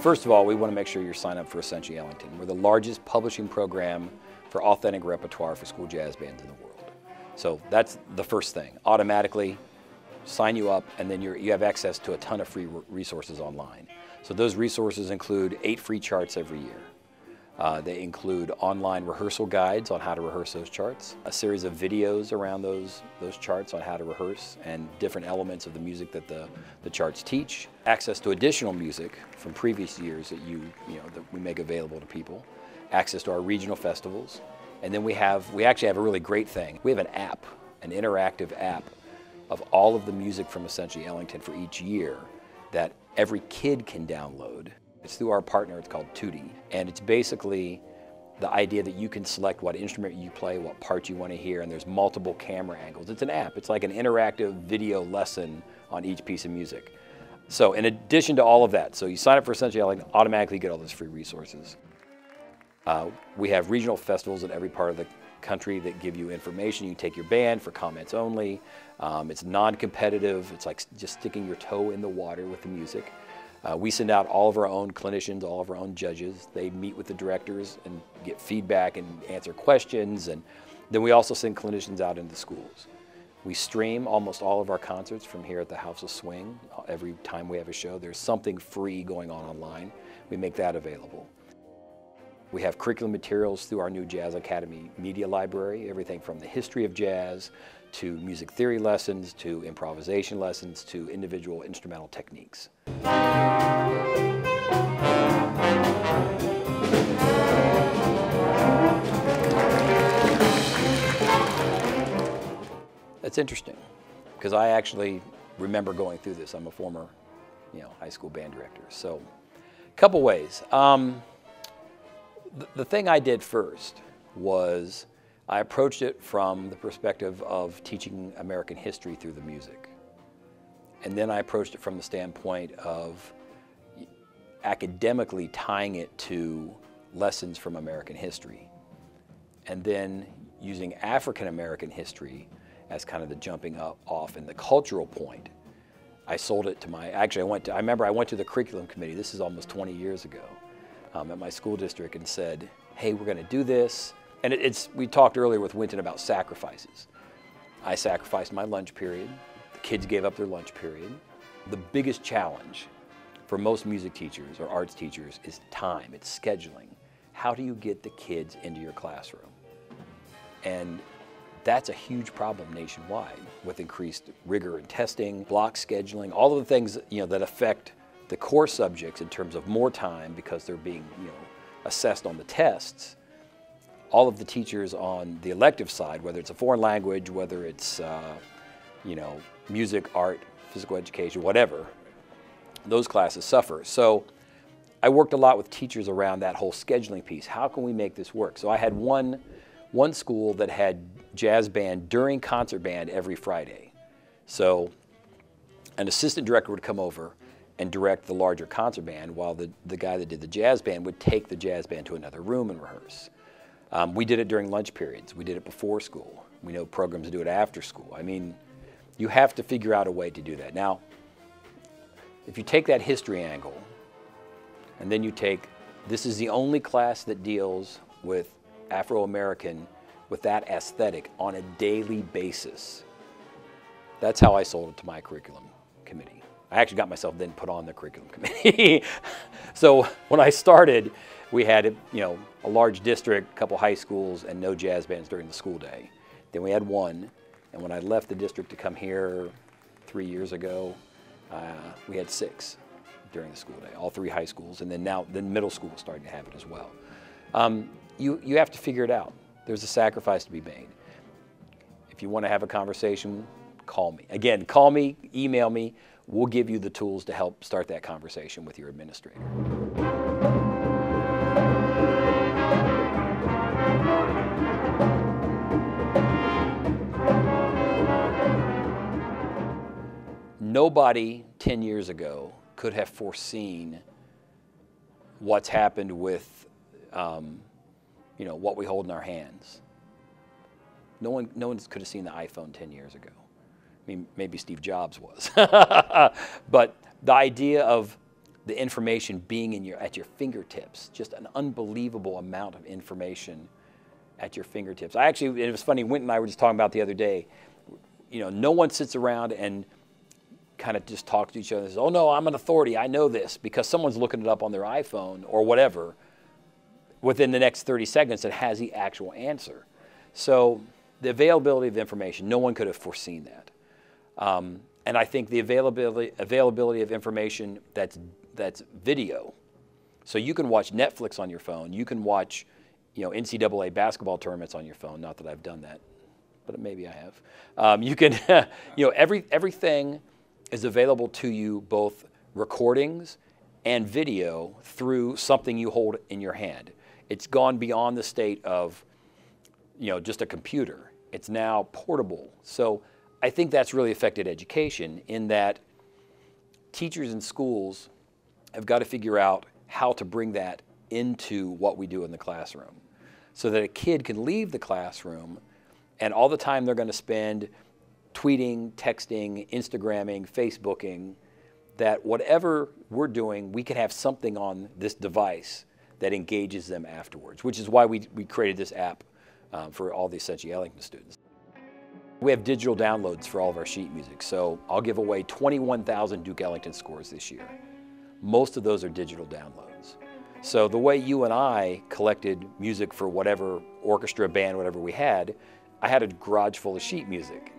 First of all, we want to make sure you're signed up for Essentially Ellington. We're the largest publishing program for authentic repertoire for school jazz bands in the world. So that's the first thing. Automatically sign you up, and then you have access to a ton of free resources online. So those resources include 8 free charts every year. They include online rehearsal guides on how to rehearse those charts, a series of videos around those charts on how to rehearse and different elements of the music that the charts teach, access to additional music from previous years that that we make available to people, access to our regional festivals, and then we actually have a really great thing. We have an app, an interactive app of all of the music from Essentially Ellington for each year that every kid can download. It's through our partner, it's called Tutti, and it's basically the idea that you can select what instrument you play, what part you want to hear, and there's multiple camera angles. It's an app. It's like an interactive video lesson on each piece of music. So in addition to all of that, so you sign up for Essentially Ellington, automatically get all those free resources. We have regional festivals in every part of the country that give you information. You take your band for comments only. It's non-competitive. It's like just sticking your toe in the water with the music. We send out all of our own clinicians, all of our own judges. They meet with the directors and get feedback and answer questions. And then we also send clinicians out into schools. We stream almost all of our concerts from here at the House of Swing. Every time we have a show, there's something free going on online. We make that available. We have curriculum materials through our new Jazz Academy media library, everything from the history of jazz to music theory lessons to improvisation lessons to individual instrumental techniques. That's interesting, because I actually remember going through this. I'm a former, high school band director. So, a couple ways. The thing I did first was I approached it from the perspective of teaching American history through the music. And then I approached it from the standpoint of academically tying it to lessons from American history. And then using African American history as kind of the jumping off and the cultural point. I sold it to I remember I went to the curriculum committee, this is almost 20 years ago, at my school district and said, hey, we're going to do this. And we talked earlier with Winton about sacrifices. I sacrificed my lunch period. The kids gave up their lunch period. The biggest challenge for most music teachers or arts teachers is time, it's scheduling. How do you get the kids into your classroom? And that's a huge problem nationwide with increased rigor in testing, block scheduling, all of the things that affect the core subjects in terms of more time because they're being assessed on the tests. All of the teachers on the elective side, whether it's a foreign language, whether it's music, art, physical education, whatever, those classes suffer. So I worked a lot with teachers around that whole scheduling piece. How can we make this work? So I had one school that had jazz band during concert band every Friday. So an assistant director would come over and direct the larger concert band while the guy that did the jazz band would take the jazz band to another room and rehearse. We did it during lunch periods. We did it before school. We know programs do it after school. I mean, you have to figure out a way to do that. Now, if you take that history angle, and then you take, this is the only class that deals with Afro-American with that aesthetic on a daily basis. That's how I sold it to my curriculum committee. I actually got myself then put on the curriculum committee. So when I started, we had a large district, a couple high schools, and no jazz bands during the school day. Then we had one, and when I left the district to come here 3 years ago, we had 6 during the school day, all 3 high schools, and then middle school was starting to have it as well. You have to figure it out. There's a sacrifice to be made. If you want to have a conversation, call me. Again, call me, email me. We'll give you the tools to help start that conversation with your administrator. Nobody 10 years ago could have foreseen what's happened with what we hold in our hands. No one could have seen the iPhone 10 years ago. I mean, maybe Steve Jobs was. But the idea of the information being at your fingertips, just an unbelievable amount of information at your fingertips. It was funny, Wynton and I were just talking about the other day, no one sits around and kind of just talks to each other and says, oh no, I'm an authority, I know this, because someone's looking it up on their iPhone or whatever within the next 30 seconds that has the actual answer. So the availability of information, no one could have foreseen that. And I think the availability of information that's video. So you can watch Netflix on your phone, you can watch NCAA basketball tournaments on your phone, not that I've done that, but maybe I have. You can, everything is available to you, both recordings and video, through something you hold in your hand. It's gone beyond the state of, just a computer. It's now portable. So I think that's really affected education, in that teachers in schools have got to figure out how to bring that into what we do in the classroom, so that a kid can leave the classroom and all the time they're going to spend tweeting, texting, Instagramming, Facebooking, that whatever we're doing, we can have something on this device that engages them afterwards, which is why we created this app for all the Essentially Ellington students. We have digital downloads for all of our sheet music, so I'll give away 21,000 Duke Ellington scores this year. Most of those are digital downloads. So the way you and I collected music for whatever orchestra, band, whatever we had, I had a garage full of sheet music.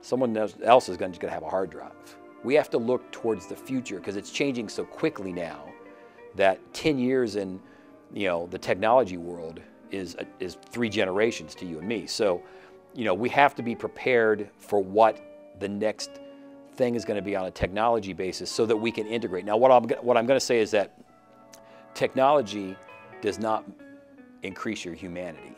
Someone else is just going to have a hard drive. We have to look towards the future, because it's changing so quickly now that 10 years in the technology world is 3 generations to you and me. So we have to be prepared for what the next thing is going to be on a technology basis, so that we can integrate. Now what I'm going to say is that technology does not increase your humanity.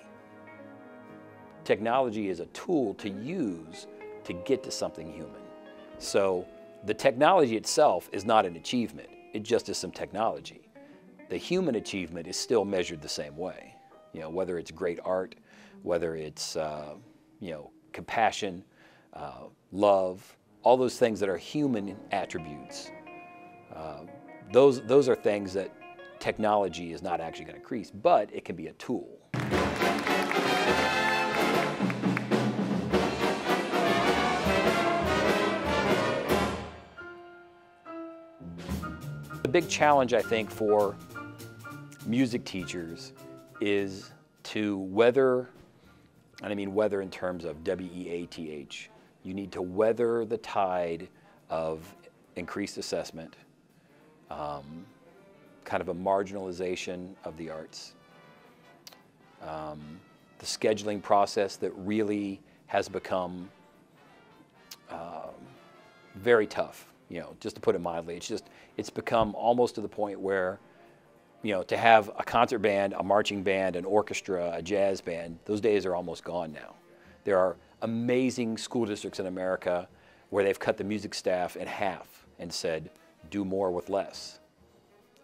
Technology is a tool to use to get to something human. So the technology itself is not an achievement. It just is some technology. The human achievement is still measured the same way. Whether it's great art, whether it's compassion, love, all those things that are human attributes. Those are things that technology is not actually going to increase, but it can be a tool. The big challenge, I think, for music teachers is to weather, and I mean weather in terms of W-E-A-T-H. You need to weather the tide of increased assessment, kind of a marginalization of the arts, the scheduling process that really has become very tough. Just to put it mildly, it's become almost to the point where, to have a concert band, a marching band, an orchestra, a jazz band, those days are almost gone now. There are amazing school districts in America where they've cut the music staff in half and said, do more with less.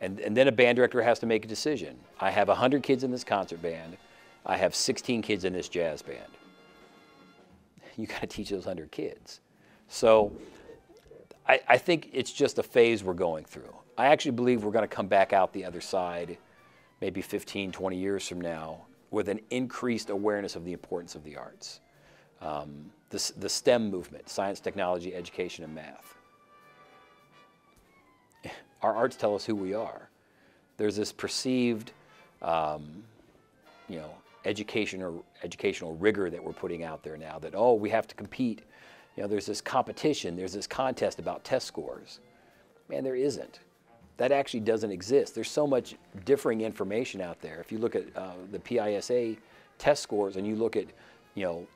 And then a band director has to make a decision. I have 100 kids in this concert band. I have 16 kids in this jazz band. You got to teach those 100 kids. So I think it's just a phase we're going through. I actually believe we're going to come back out the other side, maybe 15, 20 years from now, with an increased awareness of the importance of the arts. The STEM movement, science, technology, education, and math. Our arts tell us who we are. There's this perceived, educational rigor that we're putting out there now, that, oh, we have to compete. There's this competition, there's this contest about test scores. Man, there isn't. That actually doesn't exist. There's so much differing information out there. If you look at the PISA test scores, and you look at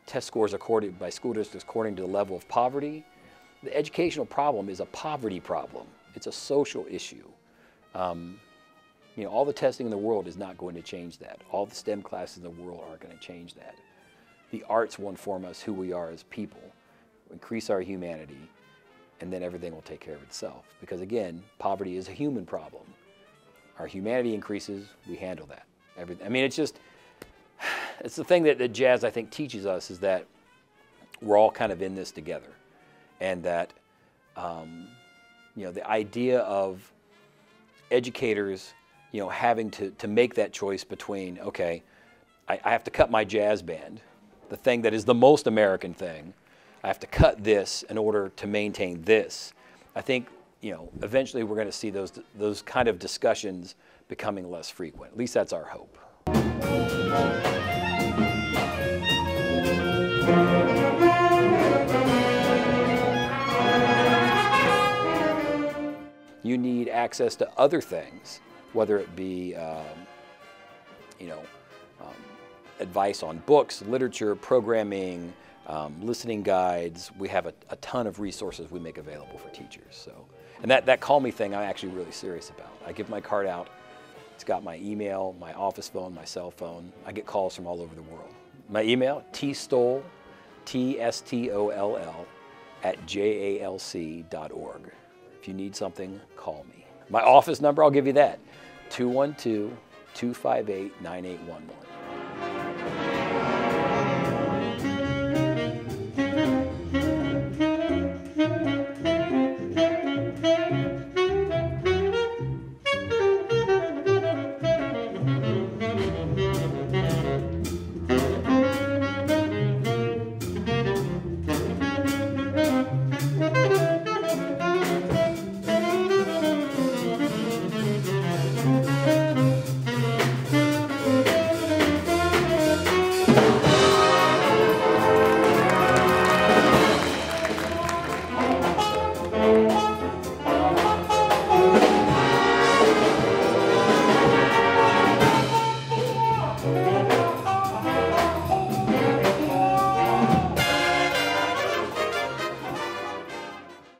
test scores accorded by school districts according to the level of poverty, the educational problem is a poverty problem. It's a social issue. All the testing in the world is not going to change that. All the STEM classes in the world aren't going to change that. The arts will inform us who we are as people, increase our humanity, and then everything will take care of itself. Because again, poverty is a human problem. Our humanity increases, we handle that. It's the thing that jazz, I think, teaches us, is that we're all kind of in this together. And that, the idea of educators, having to make that choice between, okay, I have to cut my jazz band, the thing that is the most American thing. I have to cut this in order to maintain this. I think, eventually we're going to see those kind of discussions becoming less frequent. At least that's our hope. You need access to other things, whether it be, advice on books, literature, programming, listening guides. We have a ton of resources we make available for teachers. So, and that Call Me thing, I'm actually really serious about. I give my card out. It's got my email, my office phone, my cell phone. I get calls from all over the world. My email, tstoll, TSTOLL, @jalc.org. If you need something, call me. My office number, I'll give you that, 212-258-9811.